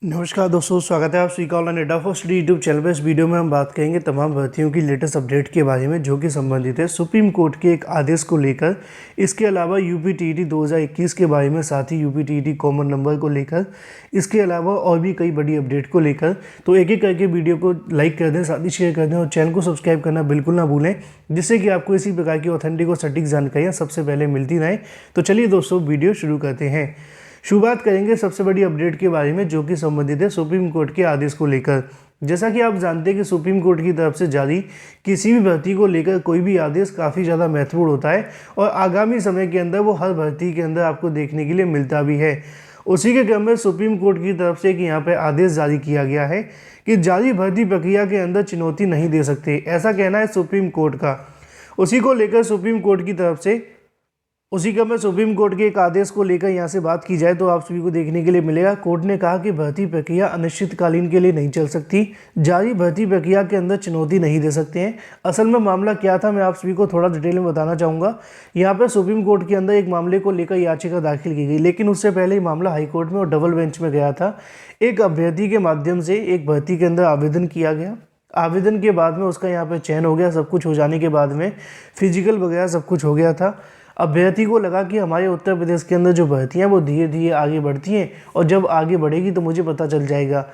नमस्कार दोस्तों, स्वागत है आप सभी का ऑनलाइन अड्डा फॉर स्टडी यूट्यूब चैनल पर। इस वीडियो में हम बात करेंगे तमाम भर्तियों की लेटेस्ट अपडेट के बारे में जो कि संबंधित है सुप्रीम कोर्ट के एक आदेश को लेकर। इसके अलावा यूपीटीईटी 2021 के बारे में, साथ ही यूपीटीईटी कॉमन नंबर को लेकर, इसके अलावा और भी कई बड़ी अपडेट को लेकर। तो एक एक करके वीडियो को लाइक कर दें, साथ ही शेयर कर दें और चैनल को सब्सक्राइब करना बिल्कुल ना भूलें, जिससे कि आपको इसी प्रकार की ऑथेंटिक और सटीक जानकारियाँ सबसे पहले मिलती रहें। तो चलिए दोस्तों, वीडियो शुरू करते हैं। शुरुआत करेंगे सबसे बड़ी अपडेट के बारे में जो कि संबंधित है सुप्रीम कोर्ट के आदेश को लेकर। जैसा कि आप जानते हैं कि सुप्रीम कोर्ट की तरफ से जारी किसी भी भर्ती को लेकर कोई भी आदेश काफ़ी ज़्यादा महत्वपूर्ण होता है और आगामी समय के अंदर वो हर भर्ती के अंदर आपको देखने के लिए मिलता भी है। उसी के क्रम में सुप्रीम कोर्ट की तरफ से एक यहाँ पर आदेश जारी किया गया है कि जारी भर्ती प्रक्रिया के अंदर चुनौती नहीं दे सकते, ऐसा कहना है सुप्रीम कोर्ट का। उसी को लेकर सुप्रीम कोर्ट की तरफ से उसी का मैं सुप्रीम कोर्ट के एक आदेश को लेकर यहाँ से बात की जाए तो आप सभी को देखने के लिए मिलेगा। कोर्ट ने कहा कि भर्ती प्रक्रिया अनिश्चितकालीन के लिए नहीं चल सकती, जारी भर्ती प्रक्रिया के अंदर चुनौती नहीं दे सकते हैं। असल में मामला क्या था, मैं आप सभी को थोड़ा डिटेल में बताना चाहूँगा। यहाँ पर सुप्रीम कोर्ट के अंदर एक मामले को लेकर याचिका दाखिल की गई, लेकिन उससे पहले ही मामला हाईकोर्ट में और डबल बेंच में गया था। एक अभ्यर्थी के माध्यम से एक भर्ती के अंदर आवेदन किया गया। आवेदन के बाद में उसका यहाँ पर चयन हो गया। सब कुछ हो जाने के बाद में फिजिकल वगैरह सब कुछ हो गया था। अभ्यर्थी को लगा कि हमारे उत्तर प्रदेश के अंदर जो भर्तियाँ वो धीरे धीरे आगे बढ़ती हैं और जब आगे बढ़ेगी तो मुझे पता चल जाएगा।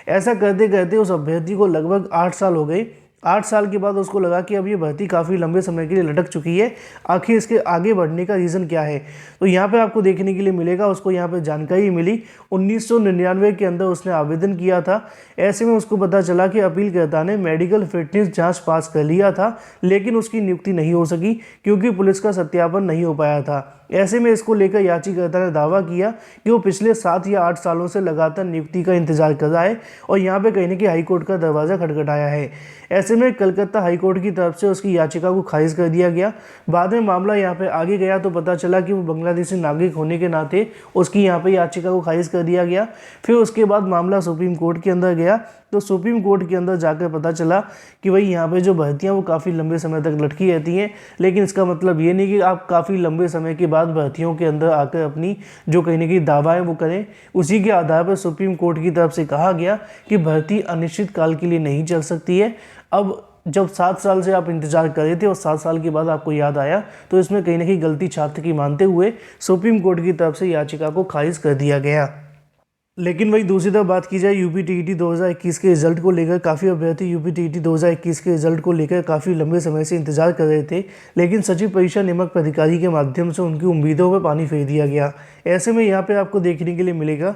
ऐसा करते करते उस अभ्यर्थी को लगभग 8 साल हो गए। 8 साल के बाद उसको लगा कि अब ये भर्ती काफ़ी लंबे समय के लिए लटक चुकी है, आखिर इसके आगे बढ़ने का रीज़न क्या है। तो यहाँ पे आपको देखने के लिए मिलेगा, उसको यहाँ पे जानकारी मिली 1999 के अंदर उसने आवेदन किया था। ऐसे में उसको पता चला कि अपीलकर्ता ने मेडिकल फिटनेस जांच पास कर लिया था, लेकिन उसकी नियुक्ति नहीं हो सकी क्योंकि पुलिस का सत्यापन नहीं हो पाया था। ऐसे में इसको लेकर याचिकाकर्ता ने दावा किया कि वो पिछले 7 या 8 सालों से लगातार नियुक्ति का इंतजार कर रहा है और यहाँ पे कहीं ना कहीं हाईकोर्ट का दरवाज़ा खटखटाया है। ऐसे में कलकत्ता हाईकोर्ट की तरफ से उसकी याचिका को खारिज कर दिया गया। बाद में मामला यहाँ पे आगे गया तो पता चला कि वो बांग्लादेशी नागरिक होने के नाते उसकी यहाँ पे याचिका को खारिज कर दिया गया। फिर उसके बाद मामला सुप्रीम कोर्ट के अंदर गया तो सुप्रीम कोर्ट के अंदर जाकर पता चला कि भाई यहाँ पे जो भर्तियाँ वो काफ़ी लंबे समय तक लटकी रहती हैं, लेकिन इसका मतलब ये नहीं कि आप काफ़ी लंबे समय के बाद भर्तियों के अंदर आकर अपनी जो कहीं ना कहीं दावाएँ वो करें। उसी के आधार पर सुप्रीम कोर्ट की तरफ से कहा गया कि भर्ती अनिश्चित काल के लिए नहीं चल सकती है। अब जब 7 साल से आप इंतजार कर रहे थे और 7 साल के बाद आपको याद आया तो इसमें कहीं ना कहीं गलती छात्र की मानते हुए सुप्रीम कोर्ट की तरफ से याचिका को खारिज कर दिया गया। लेकिन वही दूसरी तरफ बात की जाए यूपीटीईटी 2021 के रिजल्ट को लेकर, काफ़ी अभ्यर्थी यूपीटीईटी 2021 के रिजल्ट को लेकर काफ़ी लंबे समय से इंतजार कर रहे थे, लेकिन सचिव परीक्षा नियामक प्राधिकारी के माध्यम से उनकी उम्मीदों पर पानी फेर दिया गया। ऐसे में यहाँ पे आपको देखने के लिए मिलेगा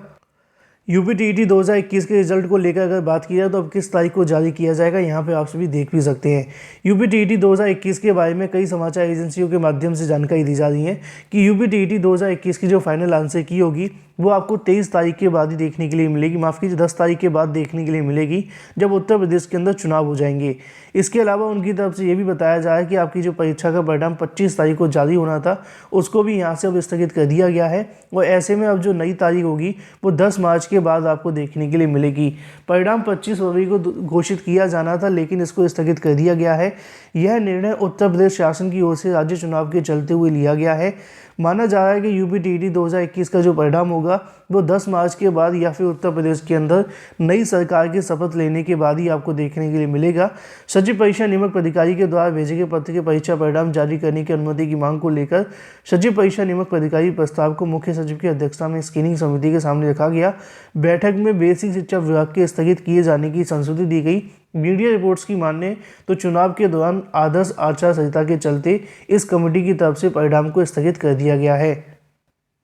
यूपीटीईटी 2021 के रिजल्ट को लेकर अगर बात की जाए तो अब किस तारीख को जारी किया जाएगा, यहाँ पे आप सभी देख भी सकते हैं। यूपीटीईटी 2021 के बारे में कई समाचार एजेंसियों के माध्यम से जानकारी दी जा रही है कि यूपीटीईटी 2021 की जो फाइनल आंसर की होगी वो आपको 23 तारीख के बाद ही देखने के लिए मिलेगी, माफ़ कीजिए 10 तारीख के बाद देखने के लिए मिलेगी, जब उत्तर प्रदेश के अंदर चुनाव हो जाएंगे। इसके अलावा उनकी तरफ से ये भी बताया जा रहा है कि आपकी जो परीक्षा का परिणाम 25 तारीख को जारी होना था उसको भी यहाँ से अब स्थगित कर दिया गया है और ऐसे में अब जो नई तारीख होगी वो 10 मार्च के बाद आपको देखने के लिए मिलेगी। परिणाम 25 फरवरी को घोषित किया जाना था, लेकिन इसको स्थगित कर दिया गया है। यह निर्णय उत्तर प्रदेश शासन की ओर से राज्य चुनाव के चलते हुए लिया गया है। माना जा रहा है कि यूपीटीईटी 2021 का जो परिणाम होगा वो 10 मार्च के बाद या फिर उत्तर प्रदेश के अंदर नई सरकार की शपथ लेने के बाद ही आपको देखने के लिए मिलेगा। सचिव परीक्षा नियामक प्राधिकारी के द्वारा भेजे गए पत्र के परीक्षा परिणाम जारी करने की अनुमति की मांग को लेकर सचिव परीक्षा नियामक प्राधिकारी प्रस्ताव को मुख्य सचिव की अध्यक्षता में स्क्रीनिंग समिति के सामने रखा गया। बैठक में बेसिक शिक्षा विभाग के स्थगित किए जाने की संस्तुति दी गई। मीडिया रिपोर्ट्स की माने तो चुनाव के दौरान आदर्श आचार संहिता के चलते इस कमेटी की तरफ से परिणाम को स्थगित कर दिया गया है।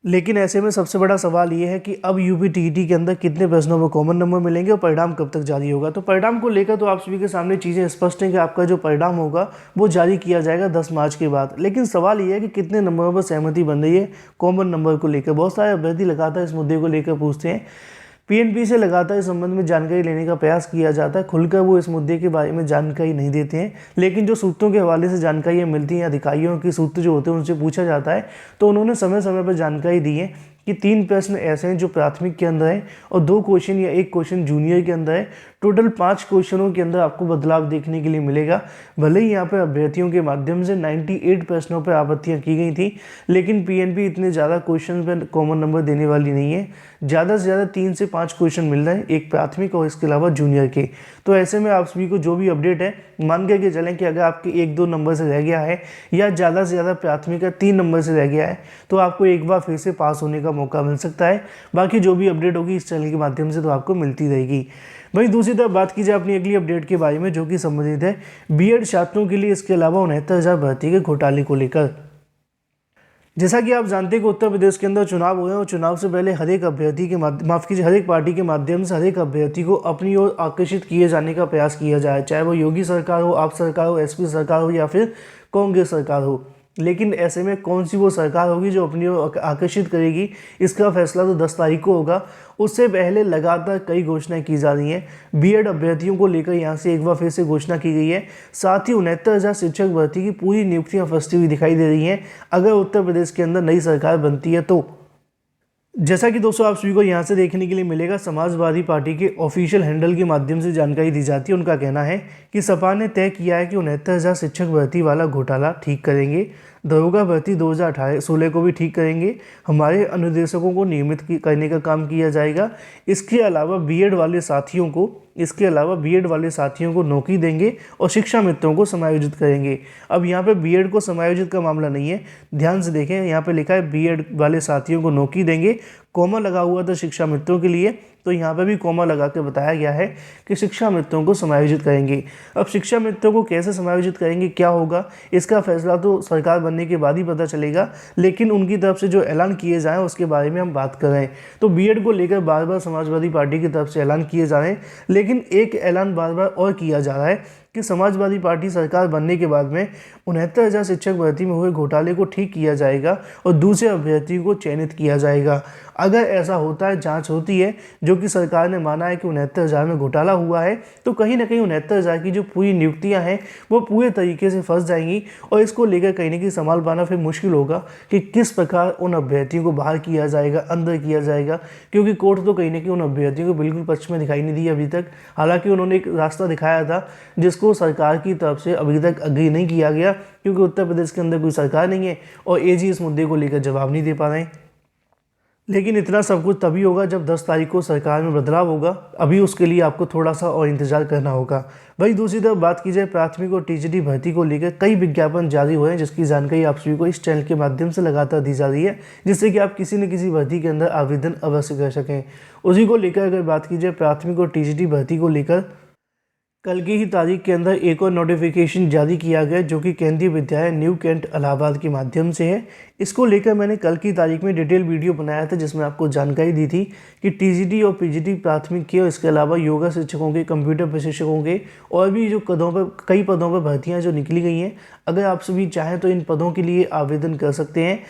लेकिन ऐसे में सबसे बड़ा सवाल ये है कि अब यूपीटीईटी के अंदर कितने प्रश्नों में कॉमन नंबर मिलेंगे और परिणाम कब तक जारी होगा। तो परिणाम को लेकर तो आप सभी के सामने चीज़ें स्पष्ट हैं कि आपका जो परिणाम होगा वो जारी किया जाएगा 10 मार्च के बाद। लेकिन सवाल ये है कि कितने नंबरों पर सहमति बन रही है कॉमन नंबर को लेकर। बहुत सारे अभ्यर्थी लगातार इस मुद्दे को लेकर पूछते हैं। पीएनपी से लगातार इस संबंध में जानकारी लेने का प्रयास किया जाता है, खुलकर वो इस मुद्दे के बारे में जानकारी नहीं देते हैं। लेकिन जो सूत्रों के हवाले से जानकारियाँ मिलती हैं, अधिकारियों के सूत्र जो होते हैं उनसे पूछा जाता है तो उन्होंने समय समय पर जानकारी दी है कि 3 प्रश्न ऐसे हैं जो प्राथमिक के अंदर है और 2 क्वेश्चन या 1 क्वेश्चन जूनियर के अंदर है। टोटल 5 क्वेश्चनों के अंदर आपको बदलाव देखने के लिए मिलेगा। भले ही यहाँ पर अभ्यर्थियों के माध्यम से 98 प्रश्नों पर आपत्तियाँ की गई थी, लेकिन पीएनबी इतने ज़्यादा क्वेश्चन पर कॉमन नंबर देने वाली नहीं है। ज़्यादा से ज़्यादा 3 से 5 क्वेश्चन मिल रहे हैं, एक प्राथमिक और इसके अलावा जूनियर के। तो ऐसे में आप सभी को जो भी अपडेट है, मान के चलें कि अगर आपके 1-2 नंबर से रह गया है या ज़्यादा से ज़्यादा प्राथमिक का 3 नंबर से रह गया है, तो आपको एक बार फिर से पास होने का मौका मिल सकता है। बाकी जो भी अपडेट होगी इस चैनल के माध्यम से तो आपको मिलती रहेगी। वहीं दूसरी तरफ बात की जाए अपनी अगली अपडेट के बारे में, जो कि संबंधित है बीएड छात्रों के लिए इसके अलावा 69,000 भर्ती के घोटाले को लेकर। जैसा कि आप जानते हैं कि उत्तर प्रदेश के अंदर चुनाव हुए हैं और चुनाव से पहले हर एक अभ्यर्थी के हर एक पार्टी के माध्यम से हर एक अभ्यर्थी को अपनी ओर आकर्षित किए जाने का प्रयास किया जाए, चाहे वो योगी सरकार हो, आप सरकार हो, एसपी सरकार हो या फिर कांग्रेस सरकार हो। लेकिन ऐसे में कौन सी वो सरकार होगी जो अपनी ओर आकर्षित करेगी, इसका फैसला तो 10 तारीख को होगा। उससे पहले लगातार कई घोषणाएं की जा रही हैं। बीएड अभ्यर्थियों को लेकर यहाँ से एक बार फिर से घोषणा की गई है। साथ ही 69,000 शिक्षक भर्ती की पूरी नियुक्तियां फंसती हुई दिखाई दे रही हैं अगर उत्तर प्रदेश के अंदर नई सरकार बनती है तो। जैसा कि दोस्तों आप सभी को यहाँ से देखने के लिए मिलेगा, समाजवादी पार्टी के ऑफिशियल हैंडल के माध्यम से जानकारी दी जाती है। उनका कहना है कि सपा ने तय किया है कि 69,000 शिक्षक भर्ती वाला घोटाला ठीक करेंगे, दरोगा भर्ती 2018-16 को भी ठीक करेंगे, हमारे अनुदेशकों को नियमित करने का काम किया जाएगा। इसके अलावा बीएड वाले साथियों को नौकरी देंगे और शिक्षा मित्रों को समायोजित करेंगे। अब यहाँ पे बीएड को समायोजित का मामला नहीं है, ध्यान से देखें, यहाँ पे लिखा है बीएड वाले साथियों को नौकरी देंगे, कॉमा लगा हुआ था शिक्षा मित्रों के लिए, तो यहाँ पे भी कॉमा लगा के बताया गया है कि शिक्षा मित्रों को समायोजित करेंगे। अब शिक्षा मित्रों को कैसे समायोजित करेंगे, क्या होगा, इसका फैसला तो सरकार बनने के बाद ही पता चलेगा, लेकिन उनकी तरफ से जो ऐलान किए जाएँ उसके बारे में हम बात कर रहे हैं। तो बीएड को लेकर बार बार समाजवादी पार्टी की तरफ से ऐलान किए जा रहे हैं, लेकिन एक ऐलान बार बार और किया जा रहा है कि समाजवादी पार्टी सरकार बनने के बाद में 69,000 शिक्षक भर्ती में हुए घोटाले को ठीक किया जाएगा और दूसरे अभ्यर्थी को चयनित किया जाएगा। अगर ऐसा होता है, जांच होती है, जो कि सरकार ने माना है कि 69,000 में घोटाला हुआ है, तो कहीं ना कहीं 69,000 की जो पूरी नियुक्तियां हैं वो पूरे तरीके से फंस जाएंगी और इसको लेकर कहीं ना कहीं संभाल पाना फिर मुश्किल होगा कि किस प्रकार उन अभ्यर्थियों को बाहर किया जाएगा, अंदर किया जाएगा, क्योंकि कोर्ट तो कहीं ना कहीं उन अभ्यर्थियों को बिल्कुल पक्ष में दिखाई नहीं दी अभी तक। हालांकि उन्होंने एक रास्ता दिखाया था जिसको सरकार की तरफ से अभी तक अग्री नहीं किया गया, क्योंकि उत्तर प्रदेश के अंदर कोई सरकार नहीं है और एजी इस मुद्दे को लेकर जवाब नहीं दे पा रहे हैं। लेकिन इतना सब कुछ तभी होगा जब 10 तारीख को सरकार में बदलाव होगा। अभी उसके लिए आपको थोड़ा सा और इंतजार करना होगा। वहीं दूसरी तरफ बात की जाए प्राथमिक और टीजीटी भर्ती को लेकर कई विज्ञापन जारी हुए हैं, जिसकी जानकारी आप सभी को इस चैनल के माध्यम से लगातार दी जा रही है, जिससे कि आप किसी न किसी भर्ती के अंदर आवेदन अवश्य कर सकें। उसी को लेकर अगर बात की जाए प्राथमिक और टीजीटी भर्ती को लेकर कल की ही तारीख के अंदर एक और नोटिफिकेशन जारी किया गया, जो कि केंद्रीय विद्यालय न्यू कैंट इलाहाबाद के माध्यम से है। इसको लेकर मैंने कल की तारीख में डिटेल वीडियो बनाया था, जिसमें आपको जानकारी दी थी कि टीजीटी और पीजीटी प्राथमिक के और इसके अलावा योगा शिक्षकों के, कंप्यूटर प्रशिक्षकों के और भी जो कई पदों पर भर्तियाँ जो निकली गई हैं, अगर आप सभी चाहें तो इन पदों के लिए आवेदन कर सकते हैं।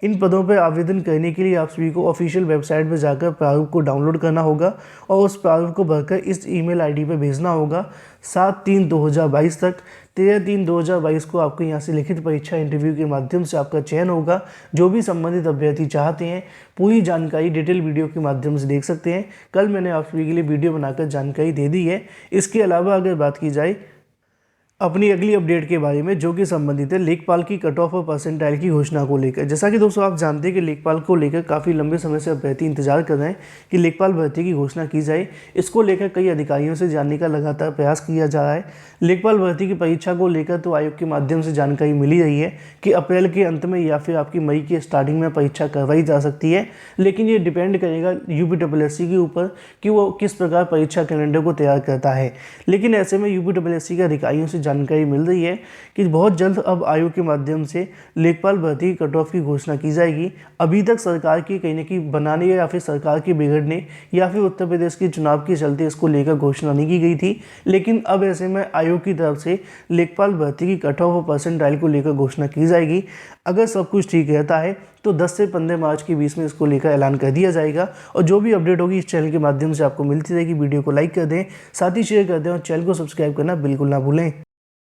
इन पदों पर आवेदन करने के लिए आप सभी को ऑफिशियल वेबसाइट पर जाकर प्रारूप को डाउनलोड करना होगा और उस प्रारूप को भरकर इस ईमेल आईडी पर भेजना होगा 7/3/2022 तक। 13/3/2022 को आपको यहाँ से लिखित परीक्षा इंटरव्यू के माध्यम से आपका चयन होगा। जो भी संबंधित अभ्यर्थी चाहते हैं पूरी जानकारी डिटेल वीडियो के माध्यम से देख सकते हैं। कल मैंने आप सभी के लिए वीडियो बनाकर जानकारी दे दी है। इसके अलावा अगर बात की जाए अपनी अगली अपडेट के बारे में, जो कि संबंधित है लेखपाल की कट ऑफ और परसेंटाइल की घोषणा को लेकर। जैसा कि दोस्तों आप जानते हैं कि लेखपाल को लेकर काफ़ी लंबे समय से अभ्यर्थी इंतजार कर रहे हैं कि लेखपाल भर्ती की घोषणा की जाए। इसको लेकर कई अधिकारियों से जानने का लगातार प्रयास किया जा रहा है। लेखपाल भर्ती की परीक्षा को लेकर तो आयोग के माध्यम से जानकारी मिली रही है कि अप्रैल के अंत में या फिर आपकी मई के स्टार्टिंग में परीक्षा करवाई जा सकती है, लेकिन ये डिपेंड करेगा यूपीएससी के ऊपर कि वो किस प्रकार परीक्षा कैलेंडर को तैयार करता है। लेकिन ऐसे में यूपीएससी के अधिकारियों से जानकारी मिल रही है कि बहुत जल्द अब आयोग के माध्यम से लेखपाल भर्ती कट ऑफ की घोषणा की जाएगी। अभी तक सरकार की कहीं न कहीं बनाने या फिर सरकार के बिगड़ने या फिर उत्तर प्रदेश के चुनाव के चलते इसको लेकर घोषणा नहीं की गई थी, लेकिन अब ऐसे में आयोग की तरफ से लेखपाल भर्ती की कट ऑफ और परसेंटाइल को लेकर घोषणा की जाएगी। अगर सब कुछ ठीक रहता है तो 10 से 15 मार्च के बीच में इसको लेकर ऐलान कर दिया जाएगा। और जो भी अपडेट होगी इस चैनल के माध्यम से आपको मिलती रहेगी। वीडियो को लाइक कर दें, साथ ही शेयर कर दें और चैनल को सब्सक्राइब करना बिल्कुल ना भूलें।